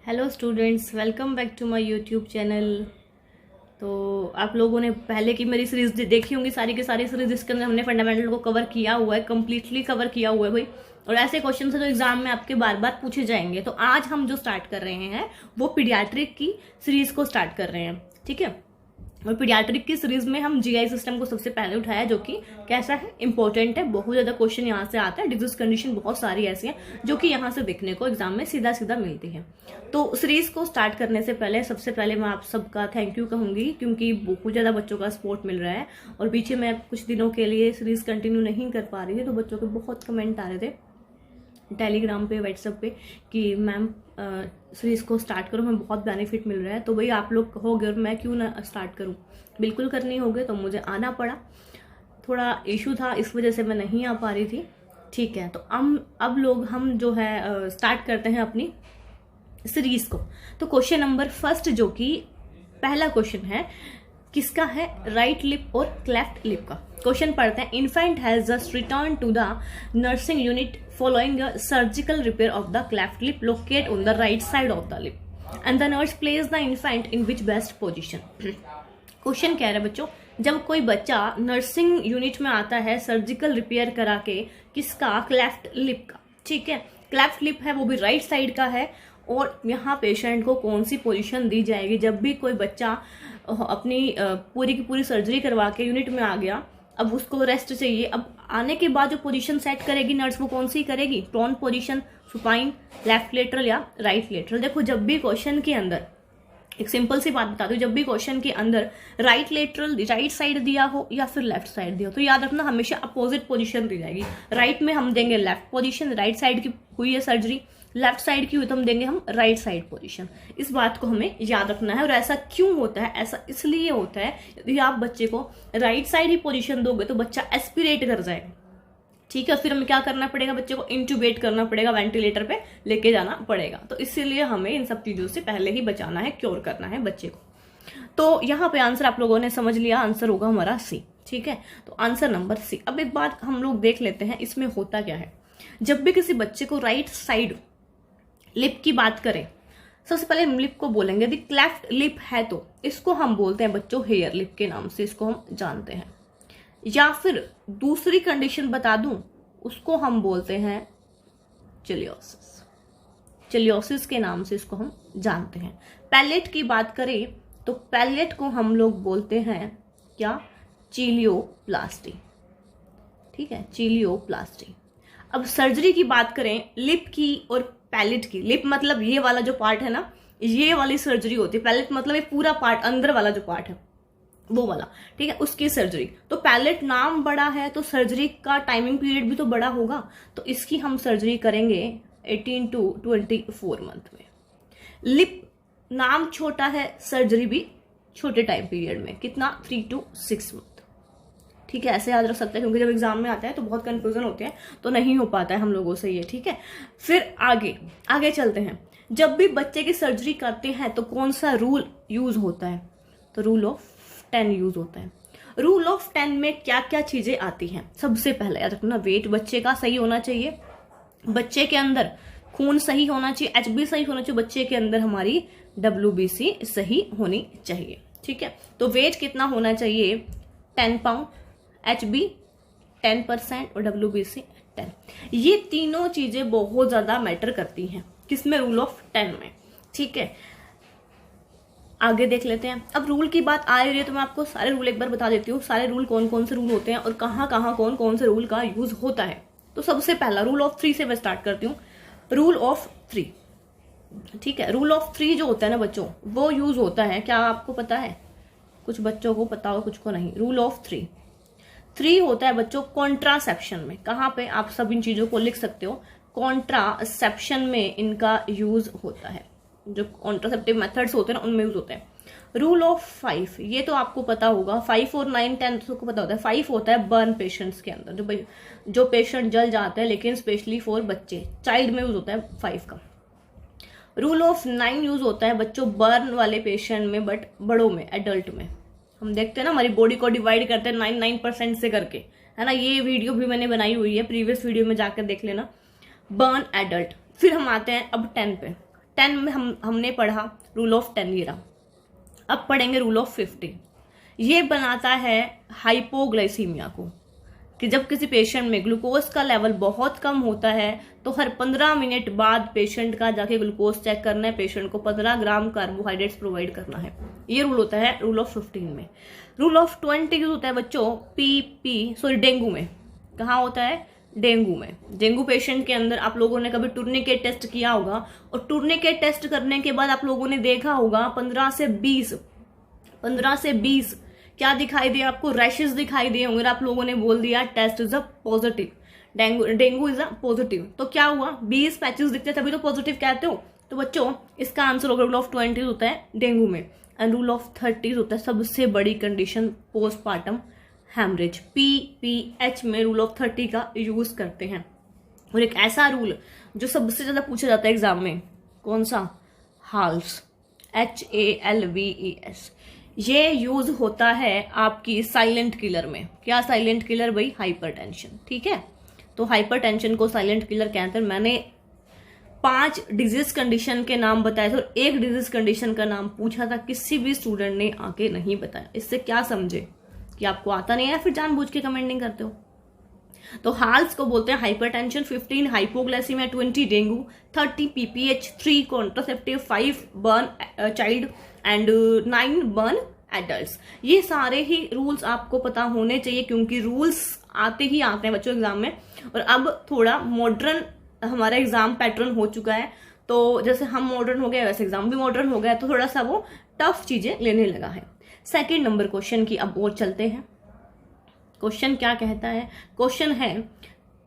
Hello students, welcome back to my YouTube channel. तो आप लोगों ने पहले की मेरी सीरीज देखी होंगी, सारी की सारी सीरीज जिसके अंदर हमने फंडामेंटल को कवर किया हुआ है, कम्प्लीटली कवर किया हुआ है भाई। और ऐसे क्वेश्चन है जो एग्जाम में आपके बार बार पूछे जाएंगे। तो आज हम जो स्टार्ट कर रहे हैं वो पीडियाट्रिक की सीरीज को स्टार्ट कर रहे हैं, ठीक है। और पीडियाट्रिक की सीरीज में हम जीआई सिस्टम को सबसे पहले उठाया, जो कि कैसा है, इंपॉर्टेंट है। बहुत ज्यादा क्वेश्चन यहाँ से आता है, डिजीज कंडीशन बहुत सारी ऐसी हैं जो कि यहाँ से देखने को एग्जाम में सीधा सीधा मिलती है। तो सीरीज को स्टार्ट करने से पहले सबसे पहले मैं आप सबका थैंक यू कहूंगी, क्योंकि बहुत ज्यादा बच्चों का सपोर्ट मिल रहा है। और पीछे मैं कुछ दिनों के लिए सीरीज कंटिन्यू नहीं कर पा रही थी, तो बच्चों के बहुत कमेंट आ रहे थे टेलीग्राम पे, व्हाट्सएप पे कि मैम सीरीज को स्टार्ट करो, हमें बहुत बेनिफिट मिल रहा है। तो भाई आप लोग कहोगे और मैं क्यों ना स्टार्ट करूं, बिल्कुल करनी होगी। तो मुझे आना पड़ा, थोड़ा इशू था, इस वजह से मैं नहीं आ पा रही थी, ठीक है। तो अब लोग हम जो है स्टार्ट करते हैं अपनी सीरीज को। तो क्वेश्चन नंबर फर्स्ट, जो कि पहला क्वेश्चन है, किसका है, राइट लिप और क्लेफ्ट लिप का क्वेश्चन पढ़ते हैं। Infant has just return to the nursing unit following a surgical repair of the cleft lip located on the right side of the lip and the nurse placed the infant in which best position। Question कह रहा है बच्चों, जब कोई बच्चा nursing unit में आता है सर्जिकल रिपेयर करा के, किसका, क्लेफ्ट लिप का, ठीक है। क्लेफ्ट लिप है, वो भी राइट साइड का है। और यहाँ पेशेंट को कौन सी पोजीशन दी जाएगी जब भी कोई बच्चा अपनी पूरी की पूरी सर्जरी करवा के यूनिट में आ गया, अब उसको रेस्ट चाहिए। अब आने के बाद जो पोजीशन सेट करेगी नर्स, वो कौन सी करेगी, prone position, supine, left lateral या राइट लेटरल। देखो, जब भी क्वेश्चन के अंदर, एक सिंपल सी बात बता दूं, जब भी क्वेश्चन के अंदर राइट लेटरल, राइट साइड दिया हो या फिर लेफ्ट साइड दिया हो, तो याद रखना हमेशा अपोजिट पोजीशन दी जाएगी। राइट में हम देंगे लेफ्ट पोजीशन, राइट साइड की हुई है सर्जरी, लेफ्ट साइड की हुई तो हम देंगे हम राइट साइड पोजीशन। इस बात को हमें याद रखना है। और ऐसा क्यों होता है, ऐसा इसलिए होता है, यदि आप बच्चे को राइट साइड ही पोजीशन दोगे तो बच्चा एस्पिरेट कर जाएगा, ठीक है। फिर हमें क्या करना पड़ेगा, बच्चे को इंट्यूबेट करना पड़ेगा, वेंटिलेटर पे लेके जाना पड़ेगा। तो इसीलिए हमें इन सब चीजों से पहले ही बचाना है, क्योर करना है बच्चे को। तो यहाँ पे आंसर आप लोगों ने समझ लिया, आंसर होगा हमारा सी, ठीक है। तो आंसर नंबर सी। अब एक बात हम लोग देख लेते हैं, इसमें होता क्या है। जब भी किसी बच्चे को राइट साइड लिप की बात करें, सबसे पहले लिप को बोलेंगे। यदि क्लेफ्ट लिप है तो इसको हम बोलते हैं बच्चों हेयर लिप के नाम से, इसको हम जानते हैं। या फिर दूसरी कंडीशन बता दूं, उसको हम बोलते हैं चिलियोसिस, चिलियोसिस के नाम से इसको हम जानते हैं। पैलेट की बात करें तो पैलेट को हम लोग बोलते हैं क्या, चिलियोप्लास्टी, ठीक है, चिलियोप्लास्टी। अब सर्जरी की बात करें लिप की और पैलेट की, लिप मतलब ये वाला जो पार्ट है ना, ये वाली सर्जरी होती है। पैलेट मतलब ये पूरा पार्ट, अंदर वाला जो पार्ट है वो वाला, ठीक है, उसकी सर्जरी। तो पैलेट नाम बड़ा है तो सर्जरी का टाइमिंग पीरियड भी तो बड़ा होगा। तो इसकी हम सर्जरी करेंगे 18 to 24 मंथ में। लिप नाम छोटा है, सर्जरी भी छोटे टाइम पीरियड में, कितना, 3 to 6 मंथ, ठीक है। ऐसे याद रख सकते हैं, क्योंकि जब एग्जाम में आता है तो बहुत कंफ्यूजन होते हैं, तो नहीं हो पाता है हम लोगों से ये, ठीक है। फिर आगे चलते हैं। जब भी बच्चे की सर्जरी करते हैं तो कौन सा रूल यूज होता है, तो रूल ऑफ 10 यूज होता है। रूल ऑफ 10 में क्या क्या चीजें आती हैं, सबसे पहले याद रखना, वेट बच्चे का सही होना चाहिए, बच्चे के अंदर खून सही होना चाहिए, HB सही होना चाहिए, बच्चे के अंदर हमारी WBC सही होनी चाहिए, ठीक है। तो वेट कितना होना चाहिए, 10 पाउंड, HB 10% और WBC 10। ये तीनों चीजें बहुत ज्यादा मैटर करती हैं किसमें, रूल ऑफ 10 में, ठीक है। आगे देख लेते हैं। अब रूल की बात आ रही है तो मैं आपको सारे रूल एक बार बता देती हूँ, सारे रूल कौन कौन से रूल होते हैं और कहाँ कहाँ कौन कौन से रूल का यूज होता है। तो सबसे पहला रूल ऑफ 3 से मैं स्टार्ट करती हूँ। रूल ऑफ 3, ठीक है। रूल ऑफ 3 जो होता है ना बच्चों, वो यूज होता है, क्या आपको पता है, कुछ बच्चों को पता हो कुछ को नहीं। रूल ऑफ 3 होता है बच्चों कॉन्ट्रासेप्शन में। कहाँ पे आप सब इन चीजों को लिख सकते हो, कॉन्ट्रासेप्शन में इनका यूज होता है, जो कॉन्ट्रासेप्टिव मेथड्स होते हैं ना उनमें यूज होते हैं। रूल ऑफ 5, ये तो आपको पता होगा, 5 और 9 10 को पता होता है। 5 होता है बर्न पेशेंट्स के अंदर, जो पेशेंट जल जाते हैं, लेकिन स्पेशली फॉर बच्चे, चाइल्ड में यूज होता है 5 का। रूल ऑफ 9 यूज होता है बच्चों बर्न वाले पेशेंट में, बट बड़ों में, एडल्ट में। हम देखते हैं ना, हमारी बॉडी को डिवाइड करते हैं 9% से करके, है ना। ये वीडियो भी मैंने बनाई हुई है, प्रीवियस वीडियो में जाकर देख लेना, बर्न एडल्ट। फिर हम आते हैं अब 10 पे। 10 में हमने पढ़ा रूल ऑफ 10 ये रहा। अब पढ़ेंगे रूल ऑफ 50। ये बनाता है हाइपोग्लाइसीमिया को, कि जब किसी पेशेंट में ग्लूकोज का लेवल बहुत कम होता है तो हर 15 मिनट बाद पेशेंट का जाके ग्लूकोज चेक करना है, पेशेंट को 15 ग्राम कार्बोहाइड्रेट्स प्रोवाइड करना है। ये रूल होता है रूल ऑफ 15 में। रूल ऑफ 20 यूज होता है बच्चों डेंगू में। कहाँ होता है? डेंगू में। डेंगू पेशेंट के अंदर आप लोगों ने कभी टूर्निकेट टेस्ट किया होगा, और टूर्निकेट टेस्ट करने के बाद आप लोगों ने देखा होगा 15 से 20 क्या दिखाई दिया आपको? रैशेस दिखाई दिए होंगे। आप लोगों ने बोल दिया test is a positive, dengue is a positive. तो क्या हुआ? 20 पैचेस दिखते तभी तो पॉजिटिव कहते हो। तो बच्चों इसका आंसर होगा रूल ऑफ 20 होता है डेंगू में, एंड रूल ऑफ 30 होता है सबसे बड़ी कंडीशन पोस्टमार्टम हैमरेज। PPH में रूल ऑफ 30 का यूज करते हैं। और एक ऐसा रूल जो सबसे ज्यादा पूछा जाता है एग्जाम में, कौन सा? हाल्स, HALVES। ये यूज होता है आपकी साइलेंट किलर में। क्या साइलेंट किलर भाई? हाइपरटेंशन। ठीक है, तो हाइपरटेंशन को साइलेंट किलर कहते हैं। मैंने 5 डिजीज कंडीशन के नाम बताए थे और एक डिजीज कंडीशन का नाम पूछा था, किसी भी स्टूडेंट ने आके नहीं बताया। इससे क्या समझे कि आपको आता नहीं है, फिर जानबूझ के कमेंटिंग करते हो। तो हाल्स को बोलते हैं hypertension, 15 hypoglycaemia, 20 dengue, 30 PPH, 3 contraceptive, 5 burn child and 9 burn adults. ये सारे ही रूल्स आपको पता होने चाहिए, क्योंकि रूल्स आते ही आते हैं बच्चों एग्जाम में। और अब थोड़ा मॉडर्न हमारा एग्जाम पैटर्न हो चुका है, तो जैसे हम मॉडर्न हो गए वैसे एग्जाम भी मॉडर्न हो गया, तो थोड़ा सा वो टफ चीजें लेने लगा है। सेकेंड नंबर क्वेश्चन की अब और चलते हैं। क्वेश्चन क्या कहता है? क्वेश्चन है,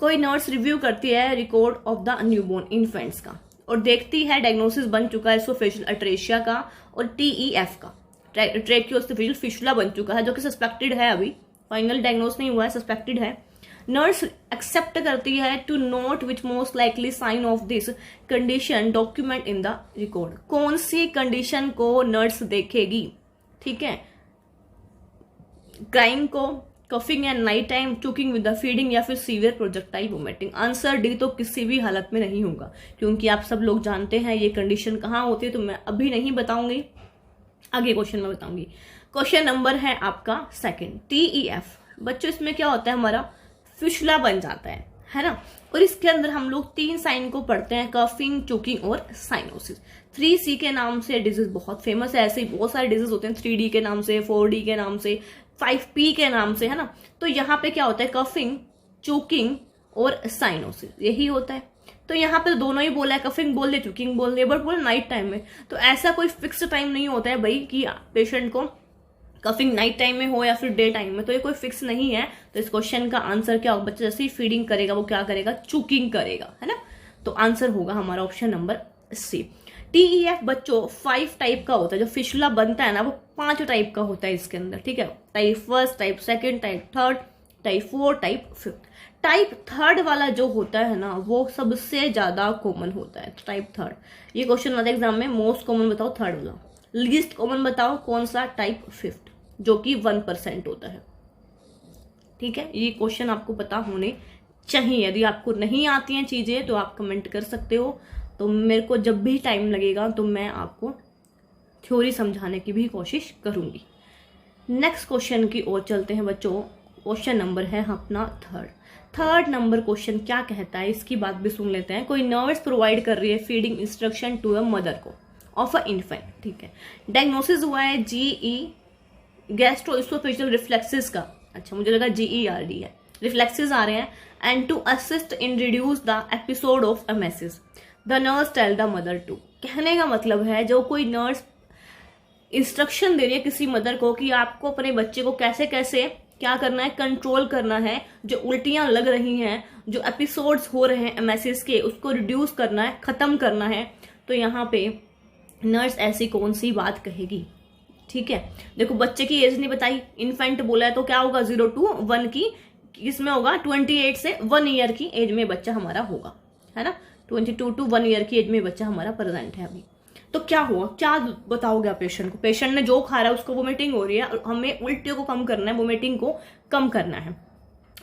कोई नर्स रिव्यू करती है record of the newborn infants का और देखती है डायग्नोसिस बन चुका है एसोफेजियल अट्रेशिया का और TEF का, ट्रैकियोएसोफेजियल फिस्टुला बन चुका है, जो कि सस्पेक्टेड है, अभी फाइनल डायग्नोस नहीं हुआ है, सस्पेक्टेड है। नर्स एक्सेप्ट करती है to note which most likely sign of this condition document in the record. कौन सी कंडीशन को नर्स देखेगी? ठीक है, क्राइम को, coughing and night time, choking with the feeding, या फिर severe projectile vomiting. Answer D तो किसी भी हालत में नहीं होगा, क्योंकि आप सब लोग जानते हैं ये कंडीशन कहाँ होती है, तो मैं अभी नहीं बताऊंगी, आगे क्वेश्चन में बताऊंगी। क्वेश्चन नंबर है आपका सेकंड, TEF। बच्चों इसमें क्या होता है? हमारा फिशुला बन जाता है ना। और इसके अंदर हम लोग 3 साइन को पढ़ते हैं, कफिंग, चोकिंग और साइनोसिस। 3C के नाम से डिजीज बहुत फेमस है, ऐसे ही बहुत सारे डिजीज होते हैं 3D के नाम से, 4D के नाम से, 5P के नाम से, है ना। तो यहाँ पे क्या होता है? कफिंग, चोकिंग और साइनोसिस, यही होता है। तो यहाँ पे दोनों ही बोला है, कफिंग बोल दे, चोकिंग बोल दे, बट बोल नाइट टाइम में। तो ऐसा कोई फिक्स टाइम नहीं होता है भाई कि पेशेंट को कफिंग नाइट टाइम में हो या फिर डे टाइम में, तो ये कोई फिक्स नहीं है। तो इस क्वेश्चन का आंसर क्या होगा? बच्चा जैसे ही फीडिंग करेगा वो क्या करेगा? चोकिंग करेगा, है ना। तो आंसर होगा हमारा ऑप्शन नंबर C। TEF बच्चों 5 टाइप का होता है, जो फिशुला बनता है ना वो 5 टाइप का होता है इसके अंदर। ठीक है, type 1, type 2, type 3, type 4, type 5। Type 3 वाला जो होता है ना वो सबसे ज्यादा कॉमन होता है, टाइप 3। ये क्वेश्चन आता है एग्जाम में, मोस्ट कॉमन बताओ 3rd वाला, लीस्ट कॉमन बताओ कौन सा? टाइप 5, जो कि 1% होता है। ठीक है, ये क्वेश्चन आपको पता होने चाहिए। यदि आपको नहीं आती हैं चीजें तो आप कमेंट कर सकते हो, तो मेरे को जब भी टाइम लगेगा तो मैं आपको थ्योरी समझाने की भी कोशिश करूंगी। नेक्स्ट क्वेश्चन की ओर चलते हैं बच्चों। क्वेश्चन नंबर है अपना 3rd नंबर क्वेश्चन क्या कहता है, इसकी बात भी सुन लेते हैं। कोई नर्स प्रोवाइड कर रही है feeding instruction to a mother को ऑफ अ इन्फेंट। ठीक है, डायग्नोसिस हुआ है GE, गैस्ट्रोइसोफेजियल रिफ्लेक्सेस का। अच्छा, मुझे लगा GERD है, रिफ्लेक्सेस आ रहे हैं। And to assist in reduce the episode of emesis the nurse tell the mother to. कहने का मतलब है जो कोई नर्स इंस्ट्रक्शन दे रही है किसी मदर को कि आपको अपने बच्चे को कैसे कैसे क्या करना है, कंट्रोल करना है, जो उल्टियां लग रही हैं, जो एपिसोड्स हो रहे हैं एमएसएस के, उसको रिड्यूस करना है, खत्म करना है। तो यहाँ पे नर्स ऐसी कौन सी बात कहेगी? ठीक है, देखो बच्चे की एज नहीं बताई, इन्फेंट बोला है तो क्या होगा? 0 to 1 की, इसमें होगा 28 से 1 ईयर की एज में बच्चा हमारा होगा, है ना। 22 to 1 ईयर की एज में बच्चा हमारा प्रेजेंट है अभी। तो क्या हुआ, क्या बताओगे आप पेशेंट को? पेशेंट ने जो खा रहा है उसको वोमिटिंग हो रही है और हमें उल्टियों को कम करना है, वोमिटिंग को कम करना है।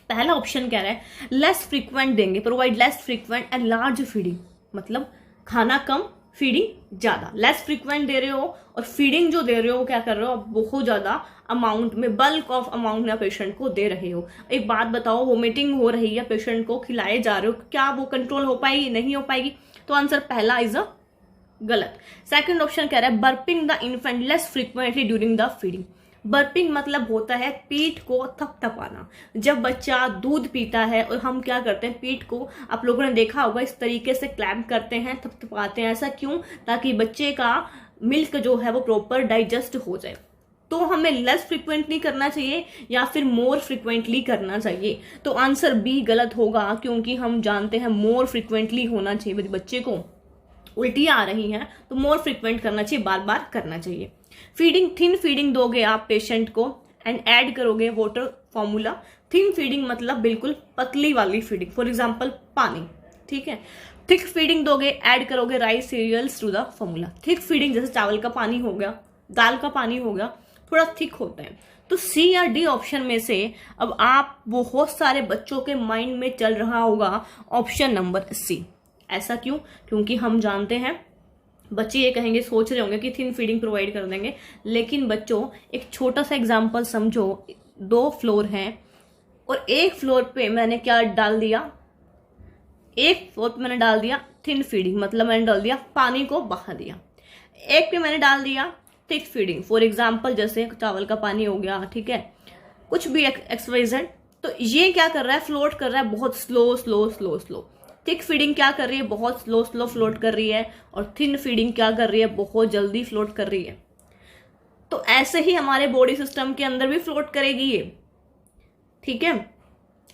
पहला ऑप्शन कह रहा है लेस फ्रीक्वेंट देंगे, provide less frequent and large feeding, मतलब खाना कम फीडिंग ज्यादा, लेस फ्रीक्वेंट दे रहे हो और फीडिंग जो दे रहे हो क्या कर रहे हो, आप बहुत ज्यादा अमाउंट में, बल्क ऑफ अमाउंट में पेशेंट को दे रहे हो। एक बात बताओ, वोमिटिंग हो रही है, पेशेंट को खिलाए जा रहे हो, क्या वो कंट्रोल हो पाएगी? नहीं हो पाएगी। तो आंसर पहला इज अ गलत। सेकंड ऑप्शन कह रहा है burping the infant less frequently during the feeding. Burping मतलब होता है पीठ को थपथपाना। जब बच्चा दूध पीता है और हम क्या करते हैं, पीठ को आप लोगों ने देखा होगा इस तरीके से क्लैम्प करते हैं, थपथपाते हैं। ऐसा क्यों? ताकि बच्चे का मिल्क जो है वो प्रॉपर डाइजेस्ट हो जाए। तो हमें लेस फ्रिक्वेंटली करना चाहिए या फिर मोर फ्रिक्वेंटली करना चाहिए? तो आंसर बी गलत होगा, क्योंकि हम जानते हैं मोर फ्रिक्वेंटली होना चाहिए। यदि बच्चे को उल्टियां आ रही हैं तो मोर फ्रिक्वेंट करना चाहिए, बार बार करना चाहिए। फीडिंग, थिन फीडिंग दोगे आप पेशेंट को एंड ऐड करोगे वाटर फॉर्मूला। थिन फीडिंग मतलब बिल्कुल पतली वाली फीडिंग, फॉर एग्जाम्पल पानी, ठीक है। थिक फीडिंग दोगे, ऐड करोगे rice cereals to the formula. Thick feeding जैसे चावल का पानी हो गया, दाल का पानी हो गया, थोड़ा थिक होता है। तो सी या डी ऑप्शन में से अब आप बहुत सारे बच्चों के माइंड में चल रहा होगा ऑप्शन नंबर सी। ऐसा क्यों? क्योंकि हम जानते हैं बच्चे ये कहेंगे, सोच रहे होंगे कि थिन फीडिंग प्रोवाइड कर देंगे, लेकिन बच्चों एक छोटा सा एग्जांपल समझो। 2 फ्लोर हैं और एक फ्लोर पे मैंने क्या डाल दिया, एक फ्लोर पे मैंने डाल दिया थिन फीडिंग, मतलब मैंने डाल दिया पानी को बहा दिया। एक पे मैंने डाल दिया थिक फीडिंग, फॉर एग्जाम्पल जैसे चावल का पानी हो गया, ठीक है, कुछ भी XYZ। तो ये क्या कर रहा है, फ्लोट कर रहा है बहुत slow slow slow slow. Thick feeding क्या कर रही है, बहुत स्लो स्लो फ्लोट कर रही है, और थिन फीडिंग क्या कर रही है, बहुत जल्दी फ्लोट कर रही है। तो ऐसे ही हमारे बॉडी सिस्टम के अंदर भी फ्लोट करेगी ये, ठीक है।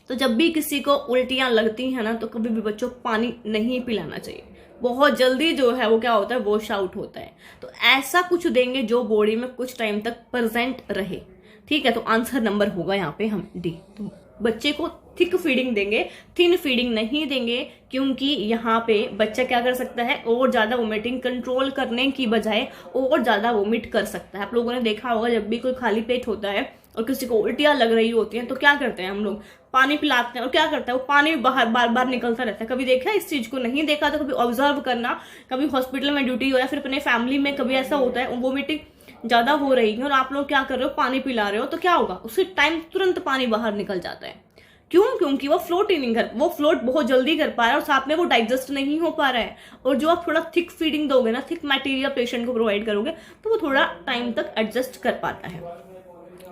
तो जब भी किसी को उल्टियां लगती हैं ना, तो कभी भी बच्चों पानी नहीं पिलाना चाहिए, बहुत जल्दी जो है वो क्या होता है, वॉश आउट होता है। तो ऐसा कुछ देंगे जो बॉडी में कुछ टाइम तक प्रेजेंट रहे, ठीक है। तो आंसर नंबर होगा यहाँ पे हम डी। तो बच्चे को थिक फीडिंग देंगे, थिन फीडिंग नहीं देंगे, क्योंकि यहाँ पे बच्चा क्या कर सकता है, और ज्यादा वोमिटिंग कंट्रोल करने की बजाय और ज्यादा वोमिट कर सकता है। आप लोगों ने देखा होगा जब भी कोई खाली पेट होता है और किसी को उल्टियां लग रही होती हैं तो क्या करते हैं हम लोग, पानी पिलाते हैं, और क्या करता है वो पानी बाहर बार बार निकलता रहता है। कभी देखा इस चीज को? नहीं देखा तो कभी ऑब्जर्व करना, कभी हॉस्पिटल में ड्यूटी हो या फिर अपने फैमिली में कभी ऐसा होता है वोमिटिंग ज्यादा हो रही है और आप लोग क्या कर रहे हो, पानी पिला रहे हो, तो क्या होगा, उसी टाइम तुरंत पानी बाहर निकल जाता है। क्यों? क्योंकि वो फ्लोट ही नहीं कर, वो फ्लोट बहुत जल्दी कर पा रहा है और साथ में वो डाइजेस्ट नहीं हो पा रहा है। और जो आप थोड़ा थिक फीडिंग दोगे ना, थिक मटेरियल पेशेंट को प्रोवाइड करोगे, तो वो थोड़ा टाइम तक एडजस्ट कर पाता है,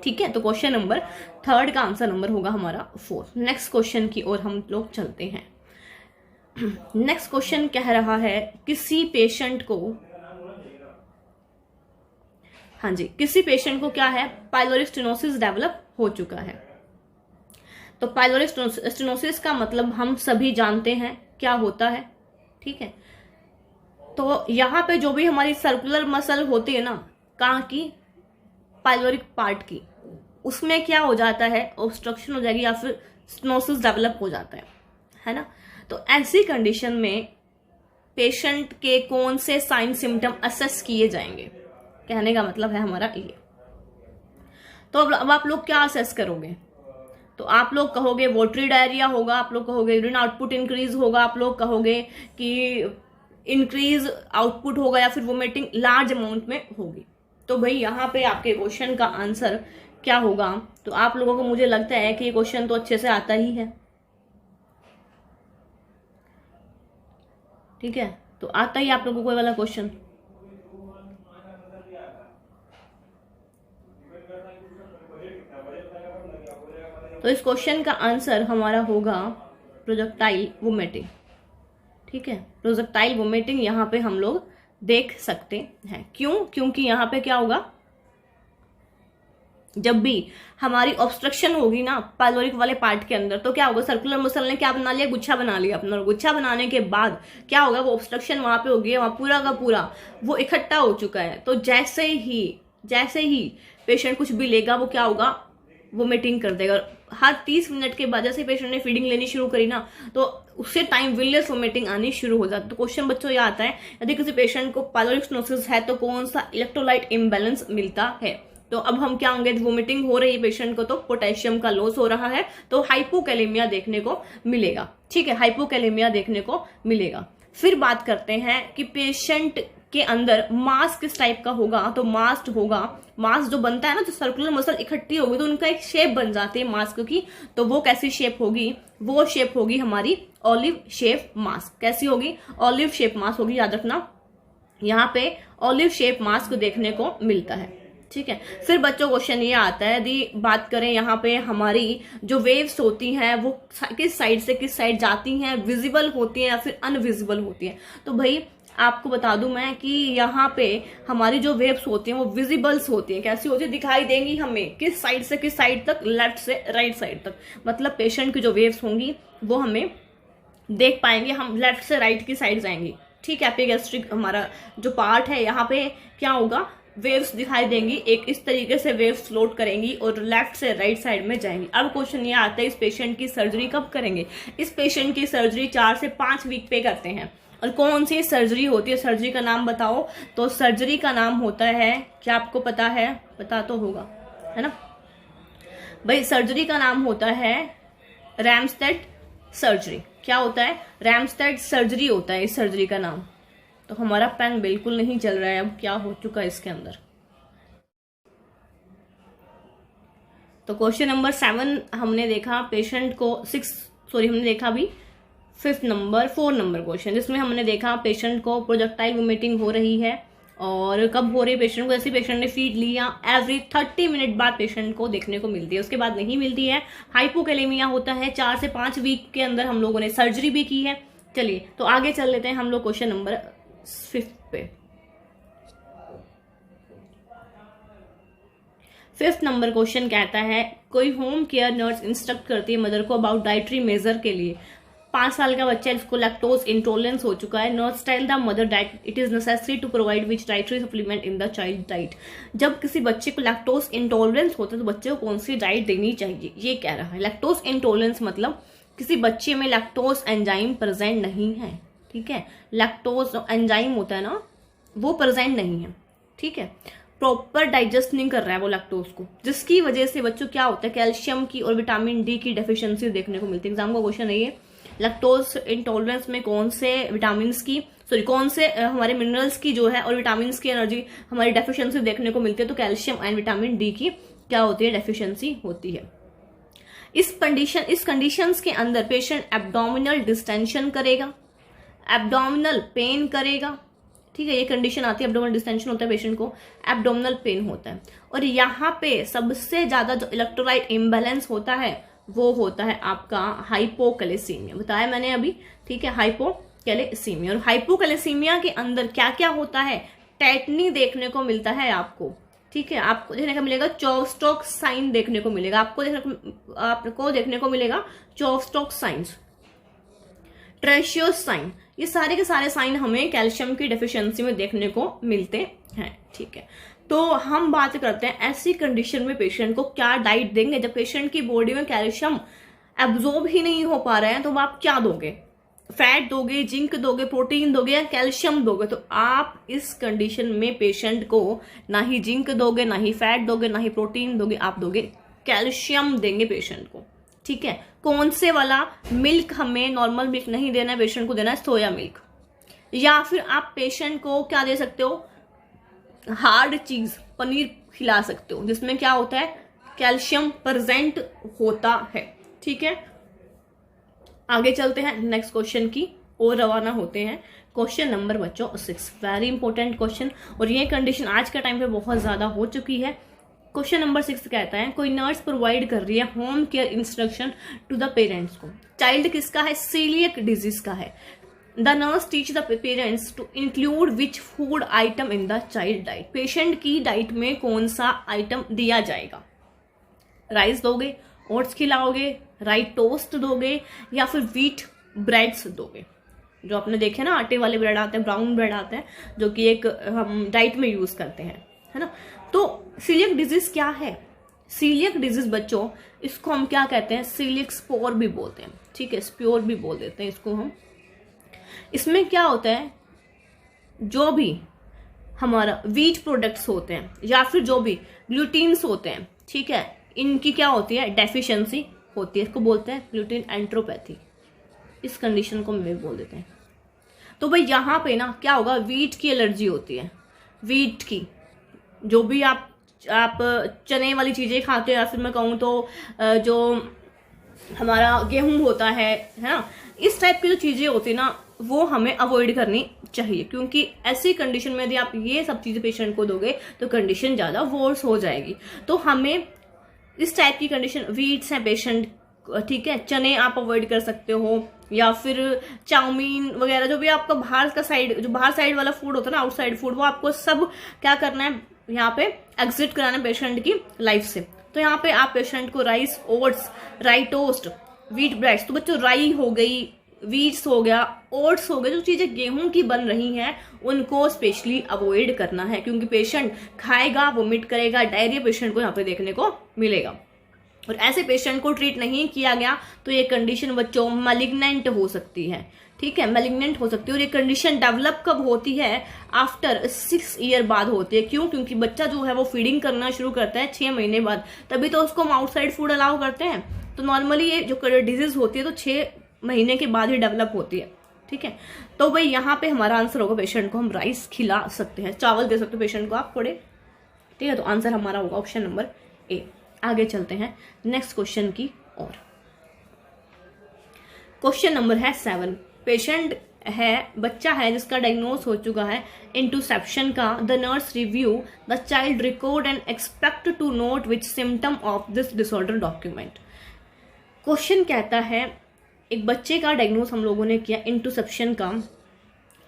ठीक है। तो क्वेश्चन नंबर 3 का आंसर नंबर होगा हमारा 4। नेक्स्ट क्वेश्चन की ओर हम लोग चलते हैं। नेक्स्ट क्वेश्चन कह रहा है किसी पेशेंट को, हाँ जी, किसी पेशेंट को क्या है, पाइलोरी स्टेनोसिस डेवलप हो चुका है। तो पाइलोरी स्टेनोसिस का मतलब हम सभी जानते हैं क्या होता है, ठीक है। तो यहाँ पे जो भी हमारी सर्कुलर मसल होती है ना, कहाँ की, पाइलोरिक पार्ट की, उसमें क्या हो जाता है, ऑब्स्ट्रक्शन हो जाएगी या फिर स्टेनोसिस डेवलप हो जाता है ना। तो ऐसी कंडीशन में पेशेंट के कौन से साइन सिम्टम असेस किए जाएंगे, कहने का मतलब है हमारा ये। तो अब आप लोग क्या असेस करोगे, तो आप लोग कहोगे वॉटरी डायरिया होगा, आप लोग कहोगे यूरिन आउटपुट इंक्रीज होगा, आप लोग कहोगे कि इंक्रीज आउटपुट होगा, या फिर वोमिटिंग लार्ज अमाउंट में होगी। तो भाई यहाँ पे आपके क्वेश्चन का आंसर क्या होगा, तो आप लोगों को मुझे लगता है कि ये क्वेश्चन तो अच्छे से आता ही है, ठीक है। तो आता ही आप लोगों को वाला क्वेश्चन। तो इस क्वेश्चन का आंसर हमारा होगा प्रोजेक्टाइल वोमिटिंग, ठीक है। प्रोजेक्टाइल वोमिटिंग यहाँ पे हम लोग देख सकते हैं। क्यों? क्योंकि यहाँ पे क्या होगा, जब भी हमारी ऑब्स्ट्रक्शन होगी ना पाइलोरिक वाले पार्ट के अंदर, तो क्या होगा, सर्कुलर मसल ने क्या बना लिया, गुच्छा बना लिया अपना। गुच्छा बनाने के बाद क्या होगा, वो ऑब्स्ट्रक्शन वहां पे होगी, वहां पूरा का पूरा वो इकट्ठा हो चुका है। तो जैसे ही पेशेंट कुछ भी लेगा, वो क्या होगा, वोमिटिंग कर देगा। हर 30 मिनट के बाद जैसे पेशेंट ने फीडिंग लेनी शुरू करी ना, तो उससे टाइम विलियस वोमिटिंग आनी शुरू हो जाती। तो क्वेश्चन बच्चों ये आता है, यदि किसी पेशेंट को पाइलोरिक स्टेनोसिस है तो कौन सा इलेक्ट्रोलाइट इम्बैलेंस मिलता है। तो अब हम क्या होंगे, वोमिटिंग हो रही है पेशेंट को, तो पोटेशियम का लॉस हो रहा है, तो हाइपोकैलेमिया देखने को मिलेगा, ठीक है, हाइपोकैलेमिया देखने को मिलेगा। फिर बात करते हैं कि पेशेंट के अंदर मास किस टाइप का होगा, तो मास होगा, मास जो बनता है ना, जो सर्कुलर मसल इकट्ठी होगी तो उनका एक शेप बन जाती है मास्क की, तो वो कैसी शेप होगी, वो शेप होगी हमारी ऑलिव शेप मास्क। कैसी होगी, ऑलिव शेप मास्क होगी, याद रखना यहाँ पे ऑलिव शेप मास्क देखने को मिलता है। ठीक है, फिर बच्चों क्वेश्चन ये आता है, यदि बात करें यहाँ पे हमारी जो वेव्स होती हैं वो किस साइड से किस साइड जाती हैं, विजिबल होती हैं या फिर अनविजिबल होती हैं। तो भाई आपको बता दूं मैं कि यहाँ पे हमारी जो वेव्स होती हैं वो विजिबल्स होती हैं। कैसी होती है, दिखाई देंगी हमें किस साइड से किस साइड तक, लेफ्ट से राइट साइड तक। मतलब पेशेंट की जो वेव्स होंगी वो हमें देख पाएंगे, हम लेफ्ट से राइट की साइड जाएंगी। ठीक है, एपिगैस्ट्रिक हमारा जो पार्ट है यहाँ पे क्या होगा, वेव्स दिखाई देंगी, एक इस तरीके से वेव्स फ्लोट करेंगी और लेफ्ट से राइट साइड में जाएंगी। अब क्वेश्चन ये आता है, इस पेशेंट की सर्जरी कब करेंगे। इस पेशेंट की सर्जरी 4 से 5 वीक पे करते हैं। और कौन सी सर्जरी होती है, सर्जरी का नाम बताओ। तो सर्जरी का नाम होता है, क्या आपको पता है, पता तो होगा है ना भाई, सर्जरी का नाम होता है रैमस्टेड सर्जरी। क्या होता है, रैमस्टेड सर्जरी होता है इस सर्जरी का नाम। तो हमारा पेन बिल्कुल नहीं चल रहा है, अब क्या हो चुका है इसके अंदर। तो क्वेश्चन नंबर 7 हमने देखा, पेशेंट को हमने देखा अभी 4 नंबर क्वेश्चन, जिसमें हमने देखा पेशेंट को प्रोजेक्टाइल वोमिटिंग हो रही है और कब हो रही है पेशेंट को, जैसे पेशेंट ने फीड लिया एवरी 30 मिनट बाद पेशेंट को देखने को मिलती है, उसके बाद नहीं मिलती है। हाइपोकैलेमिया होता है, 4 से 5 वीक के अंदर हम लोगों ने सर्जरी भी की है। चलिए तो आगे चल लेते हैं हम लोग क्वेश्चन नंबर 5 पे। 5 नंबर क्वेश्चन कहता है, कोई होम केयर नर्स इंस्ट्रक्ट करती है मदर को अबाउट डाइटरी मेजर के लिए। 5 साल का बच्चा जिसको लैक्टोज इंटॉलरेंस हो चुका है, nurse tell the mother that it is necessary to provide which dietary supplement in the child diet. जब किसी बच्चे को लैक्टोज इंटॉलरेंस होता है तो बच्चे को कौन सी डाइट देनी चाहिए, ये कह रहा है। लैक्टोज इंटॉलरेंस मतलब किसी बच्चे में लैक्टोज एंजाइम प्रेजेंट नहीं है। ठीक है, लैक्टोज एंजाइम होता है ना, वो प्रेजेंट नहीं है। ठीक है, प्रॉपर डाइजेस्ट नहीं कर रहा है वो लैक्टोज को, जिसकी वजह से बच्चों क्या होता है, कैल्शियम की और विटामिन डी की डेफिशिएंसी देखने को मिलती है। एग्जाम का क्वेश्चन है ये, लैक्टोज इंटॉलरेंस में कौन से विटामिन की कौन से हमारे मिनरल्स की जो है और विटामिन की एनर्जी हमारी डेफिशिएंसी देखने को मिलती है। तो कैल्शियम एंड विटामिन डी की क्या होती है, डेफिशिएंसी होती है। इस कंडीशंस के अंदर पेशेंट एब्डोमिनल डिस्टेंशन करेगा, एब्डोमिनल पेन करेगा। ठीक है, ये कंडीशन आती है, एब्डोमिनल डिस्टेंशन होता है पेशेंट को, एब्डोमिनल पेन होता है। और यहाँ पे सबसे ज्यादा जो इलेक्ट्रोलाइट इम्बैलेंस होता है वो होता है आपका हाइपोकैलेसीमिया, बताया मैंने अभी। ठीक है, हाइपोकैलेसीमिया। और हाइपोकैलेसीमिया के अंदर क्या क्या होता है, टेटनी देखने को मिलता है आपको। ठीक है, आपको देखने को मिलेगा चॉवस्टॉक साइन देखने को मिलेगा, आपको देखने को मिलेगा चॉवस्टॉक साइंस, ट्रेशियोस साइन। ये सारे के सारे साइन हमें कैल्शियम की डेफिशिएंसी में देखने को मिलते हैं। ठीक है, तो हम बात करते हैं ऐसी कंडीशन में पेशेंट को क्या डाइट देंगे। जब पेशेंट की बॉडी में कैल्शियम एब्जॉर्ब ही नहीं हो पा रहे हैं तो आप क्या दोगे, फैट दोगे, जिंक दोगे, प्रोटीन दोगे या कैल्शियम दोगे। तो आप इस कंडीशन में पेशेंट को ना ही जिंक दोगे, ना ही फैट दोगे, ना ही प्रोटीन दोगे, आप दोगे कैल्शियम देंगे पेशेंट को। ठीक है, कौन से वाला, मिल्क हमें नॉर्मल मिल्क नहीं देना है, पेशेंट को देना है सोया मिल्क। या फिर आप पेशेंट को क्या दे सकते हो, हार्ड चीज पनीर खिला सकते हो, जिसमें क्या होता है, कैल्शियम प्रेजेंट होता है। ठीक है, आगे चलते हैं नेक्स्ट क्वेश्चन की और रवाना होते हैं। क्वेश्चन नंबर बच्चों 6, वेरी इंपॉर्टेंट क्वेश्चन, और ये कंडीशन आज के टाइम पे बहुत ज्यादा हो चुकी है। क्वेश्चन नंबर 6 कहता है, कोई नर्स प्रोवाइड कर रही है home care instruction to the parents को। चाइल्ड किसका है, सीलियक डिजीज का है। The nurse teach the parents to include which food item in the child diet. Patient की डाइट में कौन सा आइटम दिया जाएगा, राइस दोगे, ओट्स खिलाओगे, राइट टोस्ट दोगे या फिर व्हीट ब्रेड्स दोगे। जो आपने देखे ना, आटे वाले ब्रेड आते हैं, ब्राउन ब्रेड आते हैं, जो कि एक हम डाइट में यूज करते हैं, है ना। तो सीलियक डिजीज क्या है, सीलियक डिजीज बच्चों इसको हम क्या कहते हैं, सीलियक स्पोर भी बोलते हैं। ठीक है, स्प्योर भी बोल देते हैं इसको हम। इसमें क्या होता है, जो भी हमारा व्हीट प्रोडक्ट्स होते हैं या फिर जो भी ग्लूटीन्स होते हैं, ठीक है, इनकी क्या होती है, डेफिशिएंसी होती है। इसको बोलते हैं ग्लूटीन एंट्रोपैथी। इस कंडीशन को मैं बोल देते हैं। तो भाई यहाँ पे ना क्या होगा, वीट की एलर्जी होती है, वीट की, जो भी आप चने वाली चीजें खाते हो, या फिर मैं कहूँ तो जो हमारा गेहूं होता है ना, इस टाइप की जो चीजें होती है ना, वो हमें अवॉइड करनी चाहिए, क्योंकि ऐसी कंडीशन में यदि आप ये सब चीजें पेशेंट को दोगे तो कंडीशन ज्यादा वर्स हो जाएगी। तो हमें इस टाइप की कंडीशन, वीट्स है पेशेंट, ठीक है, चने आप अवॉइड कर सकते हो, या फिर चाउमीन वगैरह, जो भी आपका बाहर का साइड, जो बाहर साइड वाला फूड होता है ना, आउटसाइड फूड, वो आपको सब क्या करना है, यहाँ पे एग्जिट कराना है पेशेंट की लाइफ से। तो यहाँ पे आप पेशेंट को राइस, ओट्स, राई टोस्ट, व्हीट ब्रेड्स, तो बच्चों राई हो गई, वीट्स हो गया, ओट्स हो गए, जो चीजें गेहूं की बन रही हैं उनको स्पेशली अवॉइड करना है, क्योंकि पेशेंट खाएगा, वोमिट करेगा, डायरिया पेशेंट को यहाँ पे देखने को मिलेगा। और ऐसे पेशेंट को ट्रीट नहीं किया गया तो ये कंडीशन बच्चों मैलिग्नेंट हो सकती है, ठीक है, मैलिग्नेंट हो सकती है। और ये कंडीशन डेवलप कब होती है, आफ्टर 6 ईयर बाद होती है। क्यों? क्योंकि बच्चा जो है वो फीडिंग करना शुरू करता है 6 महीने बाद, तभी तो उसको हम आउटसाइड फूड अलाउ करते हैं। तो नॉर्मली ये जो डिजीज होती है तो 6 महीने के बाद ही डेवलप होती है, ठीक है। तो भाई यहाँ पे हमारा आंसर होगा, पेशेंट को हम राइस खिला सकते हैं, चावल दे सकते हो पेशेंट को आप थोड़े, ठीक है। तो आंसर हमारा होगा ऑप्शन नंबर ए। आगे चलते हैं नेक्स्ट क्वेश्चन की ओर। क्वेश्चन नंबर है 7। पेशेंट है, बच्चा है जिसका डायग्नोज हो चुका है इंटरसेप्शन का। The nurse review the child record and expect to note which symptom of this disorder document. Question कहता है एक बच्चे का डायग्नोज हम लोगों ने किया इंटरसेप्शन का,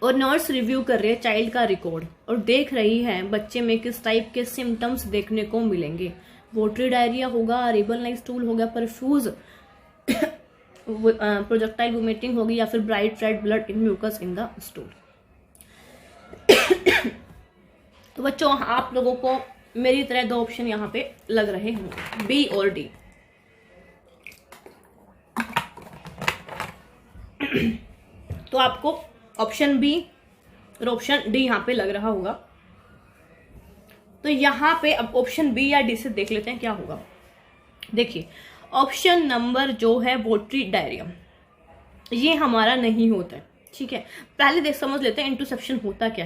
और नर्स रिव्यू कर रही है चाइल्ड का रिकॉर्ड और देख रही है बच्चे में किस टाइप के सिम्टम्स देखने को मिलेंगे। वोटरी डायरिया होगा, रिबन लाइक स्टूल हो गया, परफ्यूज प्रोजेक्टाइल वोमिटिंग होगी, या फिर bright red blood in mucus in the stool. तो बच्चों आप लोगों को मेरी तरह 2 ऑप्शन यहाँ पे लग रहे होंगे, बी और डी। तो आपको ऑप्शन बी और ऑप्शन डी यहाँ पे लग रहा होगा। तो यहाँ पे अब ऑप्शन बी या डी से देख लेते हैं क्या होगा। देखिए ऑप्शन नंबर जो है वोटरी डायरिया, ये हमारा नहीं होता है, ठीक है। पहले देख समझ लेते हैं इंटरसेप्शन होता क्या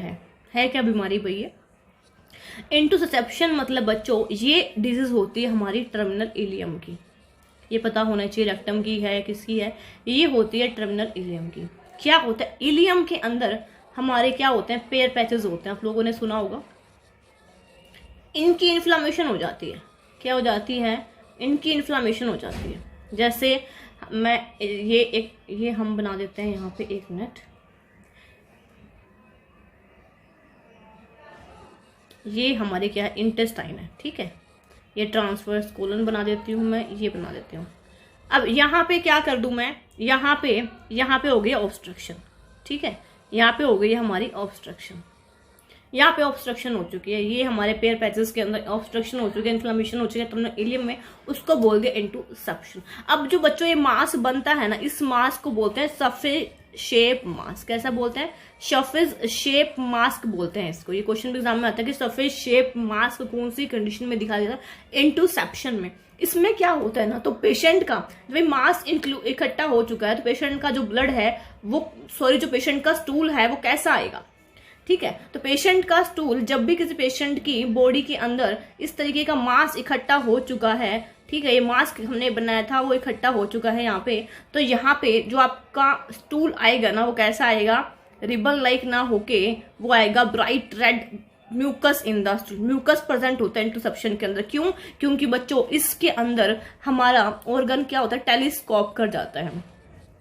है क्या बीमारी भाई है। इंटरसेप्शन मतलब बच्चों ये डिजीज होती है हमारी टर्मिनल इलियम की, ये पता होना चाहिए रेक्टम की है किसकी है, ये होती है टर्मिनल इलियम की। क्या होता है इलियम के अंदर हमारे क्या होते हैं, पेयर पैचेस होते हैं, आप लोगों ने सुना होगा। इनकी इन्फ्लामेशन हो जाती है, क्या हो जाती है, इनकी इन्फ्लामेशन हो जाती है। जैसे मैं ये हम बना देते हैं यहाँ पे, 1 मिनट, ये हमारे क्या है इंटेस्टाइन है, ठीक है। ये ट्रांसवर्स कोलन बना देती हूँ मैं, ये बना देती हूँ। अब यहाँ पे क्या कर दूं मैं, यहाँ पे हो गया ऑब्स्ट्रक्शन, ठीक है, यहाँ पे हो गई हमारी ऑब्स्ट्रक्शन, यहाँ पे ऑब्स्ट्रक्शन हो चुकी है, ये हमारे पेयर पैचेस के अंदर ऑब्स्ट्रक्शन हो चुकी है, इन्फ्लेमेशन हो चुकी है टर्मिनल इलियम में, उसको बोल दिया इंटरसेप्शन। अब जो बच्चों ये मास बनता है ना, इस मास को बोलते हैं सरफेस शेप मास्क। कैसा बोलते हैं, सरफेस शेप मास्क बोलते हैं इसको। ये क्वेश्चन भी एग्जाम में आता है कि सरफेस शेप मास्क कौन सी कंडीशन में दिखाई देता है, इंटरसेप्शन में। इसमें क्या होता है ना, तो पेशेंट का जब मास इकट्ठा हो चुका है तो पेशेंट का जो ब्लड है वो, जो पेशेंट का स्टूल है वो कैसा आएगा, ठीक है। तो पेशेंट का स्टूल, जब भी किसी पेशेंट की बॉडी के अंदर इस तरीके का मास इकट्ठा हो चुका है, ठीक है, ये मास्क हमने बनाया था वो इकट्ठा हो चुका है यहाँ पे, तो यहाँ पे जो आपका स्टूल आएगा ना वो कैसा आएगा, रिबन लाइक ना होके वो आएगा bright red mucus in the stool. Mucus present होता है इंटरसेप्शन के अंदर। क्यों? क्योंकि बच्चों इसके अंदर हमारा ऑर्गन क्या होता है, टेलीस्कोप कर जाता है।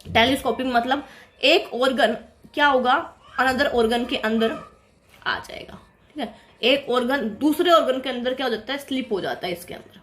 टेलीस्कोपिंग मतलब एक ऑर्गन क्या होगा, अनदर ऑर्गन के अंदर आ जाएगा, ठीक है। एक ऑर्गन दूसरे ऑर्गन के अंदर क्या हो जाता है, स्लिप हो जाता है इसके अंदर।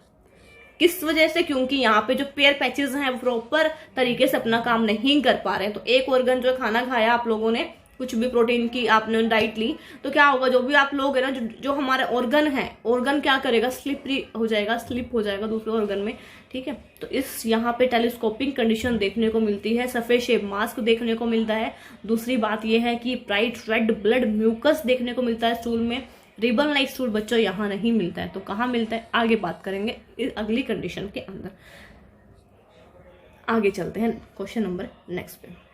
किस वजह से? क्योंकि यहाँ पे जो पेयर पैचेस हैं प्रॉपर तरीके से अपना काम नहीं कर पा रहे हैं। तो एक ऑर्गन जो खाना खाया आप लोगों ने, कुछ भी प्रोटीन की आपने डाइट ली, तो क्या होगा, जो भी आप लोग है ना, जो हमारा ऑर्गन है, ऑर्गन क्या करेगा, स्लिपरी हो जाएगा, स्लिप हो जाएगा दूसरे ऑर्गन में, ठीक है। तो इस यहाँ पे टेलीस्कोपिंग कंडीशन देखने को मिलती है, सफेद शेप मास्क देखने को मिलता है। दूसरी बात यह है कि ब्राइट रेड ब्लड म्यूकस देखने को मिलता है स्टूल में। रिबन लाइक स्टूल बच्चों यहाँ नहीं मिलता है। तो कहाँ मिलता है, आगे बात करेंगे इस अगली कंडीशन के अंदर। आगे चलते हैं क्वेश्चन नंबर नेक्स्ट पे।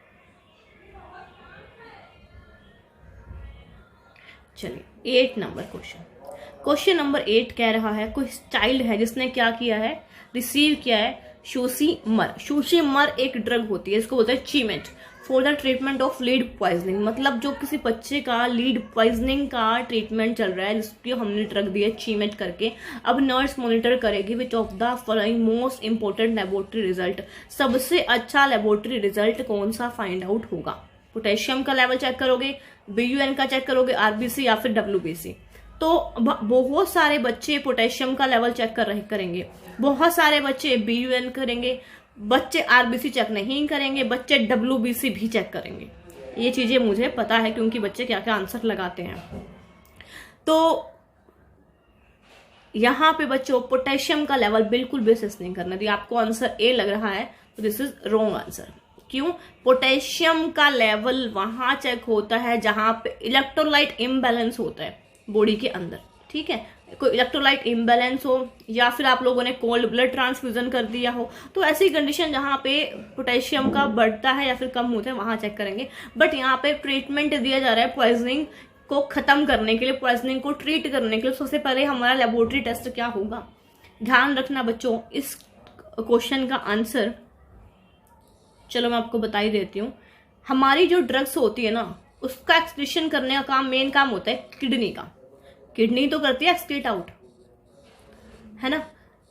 चलिए 8 नंबर क्वेश्चन नंबर 8 कह रहा है कोई चाइल्ड है जिसने क्या किया है, रिसीव किया है शोसीमर एक ड्रग होती है, इसको बोलते हैं chelate, for the treatment of lead poisoning. मतलब जो किसी बच्चे का लीड पॉइजनिंग का ट्रीटमेंट चल रहा है जिसकी हमने ड्रग दी है चीमेट करके, अब नर्स मॉनिटर करेगी विच of the following most important laboratory result, सबसे अच्छा लेबोरेटरी रिजल्ट कौन सा फाइंड आउट होगा। पोटेशियम का लेवल चेक करोगे, BUN का चेक करोगे, RBC या फिर WBC। तो बहुत सारे बच्चे पोटेशियम का लेवल चेक करेंगे, बहुत सारे बच्चे BUN करेंगे, बच्चे RBC चेक नहीं करेंगे, बच्चे WBC भी चेक करेंगे। ये चीजें मुझे पता है क्योंकि बच्चे क्या क्या आंसर लगाते हैं। तो यहाँ पे बच्चों पोटेशियम का लेवल बिल्कुल बेसिस नहीं करना दिया, आपको आंसर A लग रहा है तो दिस इज रॉन्ग आंसर। क्यों? पोटेशियम का लेवल वहां चेक होता है जहां पे इलेक्ट्रोलाइट इम्बैलेंस होता है बॉडी के अंदर, ठीक है। कोई इलेक्ट्रोलाइट इम्बैलेंस हो या फिर आप लोगों ने कोल्ड ब्लड ट्रांसफ्यूजन कर दिया हो, तो ऐसी कंडीशन जहां पे पोटेशियम का बढ़ता है या फिर कम होता है वहां चेक करेंगे। बट यहाँ पे ट्रीटमेंट दिया जा रहा है पॉइजनिंग को खत्म करने के लिए, पॉइजनिंग को ट्रीट करने के लिए, सबसे पहले हमारा लेबोरेटरी टेस्ट क्या होगा। ध्यान रखना बच्चों, इस क्वेश्चन का आंसर चलो मैं आपको बता ही देती हूँ। हमारी जो ड्रग्स होती है ना उसका एक्सक्रीशन करने का काम, मेन काम होता है किडनी का। किडनी तो करती है एक्सक्रीट आउट, है ना,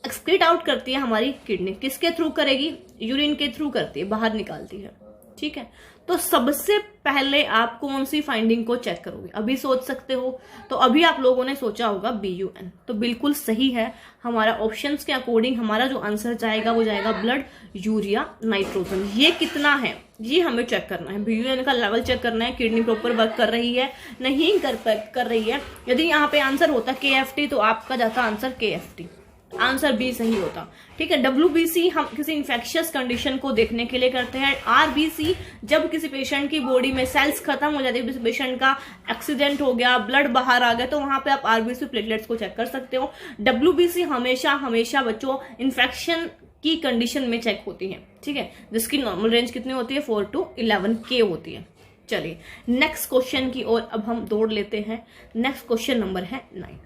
एक्सक्रीट आउट करती है हमारी किडनी। किसके थ्रू करेगी? यूरिन के थ्रू करती है, बाहर निकालती है, ठीक है। तो सबसे पहले आप कौन सी फाइंडिंग को चेक करोगे? अभी सोच सकते हो, तो अभी आप लोगों ने सोचा होगा BUN, तो बिल्कुल सही है। हमारा ऑप्शंस के अकॉर्डिंग हमारा जो आंसर जाएगा वो जाएगा ब्लड यूरिया नाइट्रोजन। ये कितना है ये हमें चेक करना है, BUN का लेवल चेक करना है, किडनी प्रॉपर वर्क कर रही है नहीं कर रही है। यदि यहाँ पे आंसर होता KFT तो आपका जाता आंसर KFT, आंसर B सही होता, ठीक है। WBC हम किसी इंफेक्शियस कंडीशन को देखने के लिए करते हैं। RBC जब किसी पेशेंट की बॉडी में सेल्स खत्म हो जाती है, किसी पेशेंट का एक्सीडेंट हो गया, ब्लड बाहर आ गया, तो वहां पे आप RBC प्लेटलेट्स को चेक कर सकते हो। WBC हमेशा बच्चों इन्फेक्शन की कंडीशन में चेक होती है, ठीक है, जिसकी नॉर्मल रेंज कितनी होती है 4 to 11 K होती है। चलिए नेक्स्ट क्वेश्चन की ओर अब हम दौड़ लेते हैं। नेक्स्ट क्वेश्चन नंबर है 9।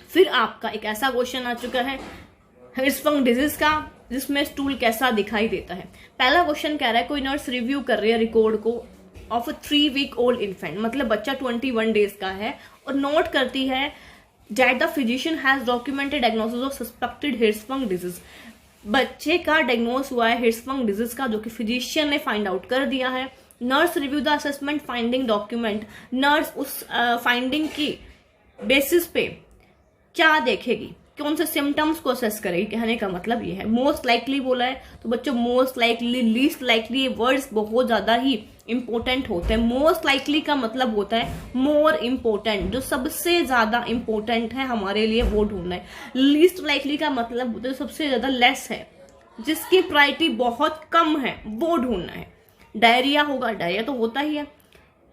फिर आपका एक ऐसा क्वेश्चन आ चुका है हिर्सफंग डिजीज का, जिसमें स्टूल कैसा दिखाई देता है। पहला क्वेश्चन कह रहा है कोई नर्स रिव्यू कर रही है रिकॉर्ड को ऑफ 3 week old इन्फेंट, मतलब बच्चा 21 days का है, और नोट करती है that the physician has documented diagnosis of suspected Hirschsprung disease. बच्चे का डायग्नोस हुआ है हिर्सफंग डिजीज का, जो कि फिजिशियन ने फाइंड आउट कर दिया है। Nurse review the assessment finding document, nurse उस फाइंडिंग की बेसिस पे क्या देखेगी, कौन से सिम्टम्स को असेस करेगी। कहने का मतलब ये है मोस्ट लाइकली बोला है, तो बच्चों मोस्ट लाइकली, लीस्ट लाइकली, ये वर्ड्स बहुत ज्यादा ही इंपॉर्टेंट होते हैं। मोस्ट लाइकली का मतलब होता है मोर इम्पोर्टेंट, जो सबसे ज्यादा इंपॉर्टेंट है हमारे लिए वो ढूंढना है। लीस्ट लाइकली का मतलब होता है सबसे ज्यादा लेस है, जिसकी प्रायोरिटी बहुत कम है वो ढूंढना है। डायरिया होगा, डायरिया तो होता ही है।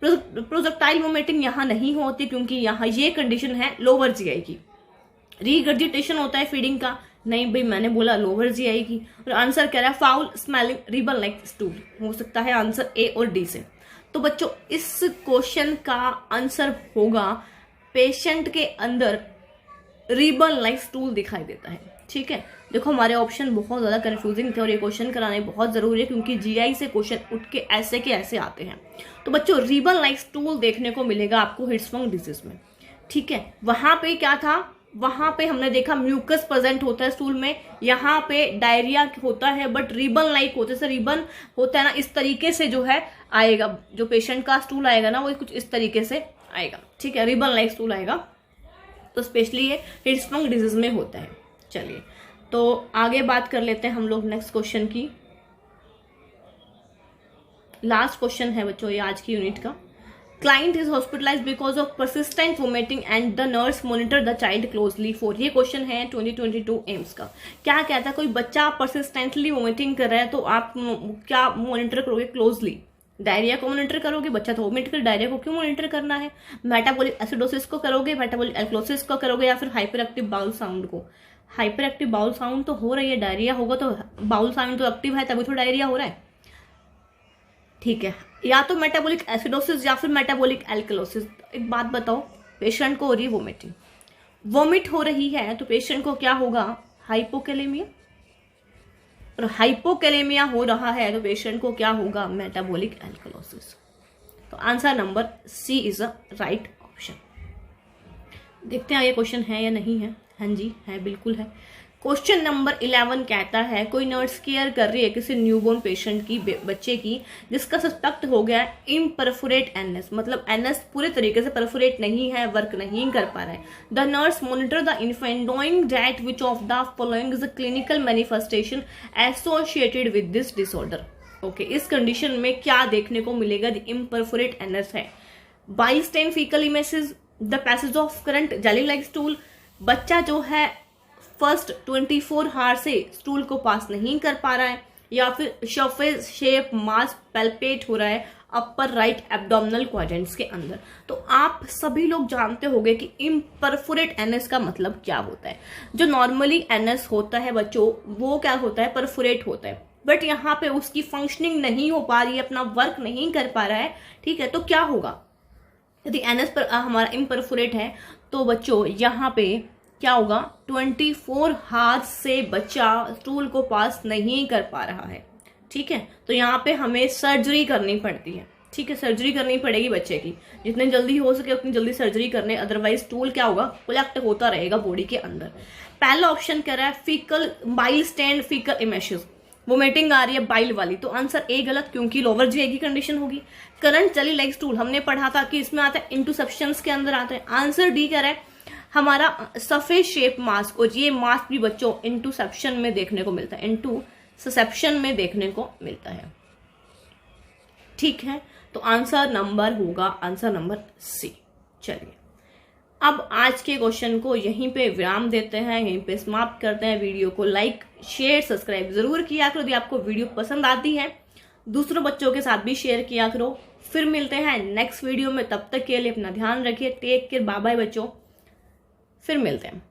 प्रोजेक्टाइल वोमिटिंग यहाँ नहीं होती क्योंकि यहाँ ये कंडीशन है लोअर GI की। रीगर्जिटेशन होता है फीडिंग का, नहीं भाई मैंने बोला लोअर GI की। और आंसर कह रहा है foul smelling ribbon like stool, हो सकता है आंसर A और D से। तो बच्चों इस क्वेश्चन का आंसर होगा पेशेंट के अंदर रिबन लाइक स्टूल दिखाई देता है, ठीक है। देखो हमारे ऑप्शन बहुत ज्यादा कंफ्यूजिंग थे और ये क्वेश्चन कराने बहुत जरूरी है क्योंकि GI से क्वेश्चन उठ के ऐसे आते हैं। तो बच्चों रिबन लाइक स्टूल देखने को मिलेगा आपको हिर्सफंग डिजीज में, ठीक है। वहां पे क्या था, वहां पे हमने देखा म्यूकस प्रेजेंट होता है स्टूल में, यहाँ पे डायरिया होता है बट रिबन लाइक होता है। जैसे रिबन होता है ना, इस तरीके से जो है आएगा, जो पेशेंट का स्टूल आएगा ना वो कुछ इस तरीके से आएगा, ठीक है, रिबन लाइक स्टूल आएगा। तो स्पेशली ये हिर्सफंग डिजीज में होता है। चलिए तो आगे बात कर लेते हैं हम लोग नेक्स्ट क्वेश्चन की। लास्ट क्वेश्चन है बच्चों ये आज की यूनिट का। Client is hospitalised because of persistent vomiting and the nurse monitor the child closely for. ये क्वेश्चन है 2022 एम्स का। क्या कहता है, कोई बच्चा परसिस्टेंटली वोमिटिंग कर रहा है तो आप क्या मॉनिटर करोगे क्लोजली? डायरिया को मॉनिटर करोगे, बच्चा तो वोमिट कर, डायरिया को क्यों मॉनिटर करना है? मेटाबॉलिक एसिडोसिस को करोगे, मेटाबॉलिक एल्कलोसिस को करोगे, या फिर हाइपर एक्टिव बाउल साउंड को? हाइपर एक्टिव बाउल साउंड तो हो रही है, डायरिया होगा तो बाउल साउंड तो एक्टिव है तभी तो डायरिया हो रहा है, ठीक है। या तो मेटाबॉलिक एसिडोसिस या फिर मेटाबॉलिक एल्कलोसिस। एक बात बताओ, पेशेंट को हो रही है वोमिटिंग, वोमिट हो रही है तो पेशेंट को क्या होगा, हाइपोकैलेमिया, और हाइपोकैलेमिया हो रहा है तो पेशेंट को क्या होगा, मेटाबॉलिक एल्कलोसिस। तो answer number C is a right option. देखते हैं ये क्वेश्चन है या नहीं है। हाँ जी है, बिल्कुल है। क्वेश्चन नंबर 11 कहता है कोई नर्स केयर कर रही है किसी न्यूबॉर्न पेशेंट की, बच्चे की, जिसका सस्पेक्ट हो गया इम्परफोरेट एनएस, मतलब एनएस पूरे तरीके से परफोरेट नहीं है, वर्क नहीं कर पा रहा है। The nurse monitor the infant knowing that which of the following is a clinical manifestation associated with this disorder. Okay, इस कंडीशन में क्या देखने को मिलेगा, द इम्परफोरेट एनएस है, bile stained fecal emesis, the passage of current jelly like stool, बच्चा जो है फर्स्ट 24 हार से स्टूल को पास नहीं कर पा रहा है, या फिर सरफेस शेप मास पैल्पेट हो रहा है अपर राइट एब्डोमिनल क्वाड्रेंट्स के अंदर। तो आप सभी लोग जानते होंगे कि इम्परफोरेट एनएस का मतलब क्या होता है। जो नॉर्मली एनएस होता है बच्चों, वो क्या होता है, परफोरेट होता है, बट यहाँ पे उसकी फंक्शनिंग नहीं हो पा रही है, अपना वर्क नहीं कर पा रहा है, ठीक है। तो क्या होगा, यदि एनएस पर हमारा इम्परफोरेट है तो बच्चों यहाँ पे क्या होगा, 24 हाथ से बच्चा स्टूल को पास नहीं कर पा रहा है, ठीक है। तो यहाँ पे हमें सर्जरी करनी पड़ती है, ठीक है, सर्जरी करनी पड़ेगी बच्चे की, जितनी जल्दी हो सके उतनी जल्दी सर्जरी करने, अदरवाइज स्टूल क्या होगा, कलेक्ट होता रहेगा बॉडी के अंदर। पहला ऑप्शन कह रहा है fecal bile stand fecal emesis, vomiting आ रही है बाइल वाली, तो आंसर ए गलत, क्योंकि लोअर जीआई की कंडीशन होगी। करंट जेली लाइक स्टूल हमने पढ़ा था कि इसमें आता है इंटरसेप्शंस के अंदर आता है। आंसर डी कह रहा है हमारा सफेद शेप मास्क, और ये मास्क भी बच्चों इंटरसेप्शन में देखने को मिलता है, इंटरसेप्शन में देखने को मिलता है, ठीक है। तो आंसर नंबर होगा आंसर नंबर सी। चलिए अब आज के क्वेश्चन को यहीं पे विराम देते हैं, यहीं पे समाप्त करते हैं। वीडियो को लाइक शेयर सब्सक्राइब जरूर किया करो, यदि आपको वीडियो पसंद आती है दूसरों बच्चों के साथ भी शेयर किया करो। फिर मिलते हैं नेक्स्ट वीडियो में, तब तक के लिए अपना ध्यान रखिए, टेक केयर, बाय बाय बच्चों, फिर मिलते हैं।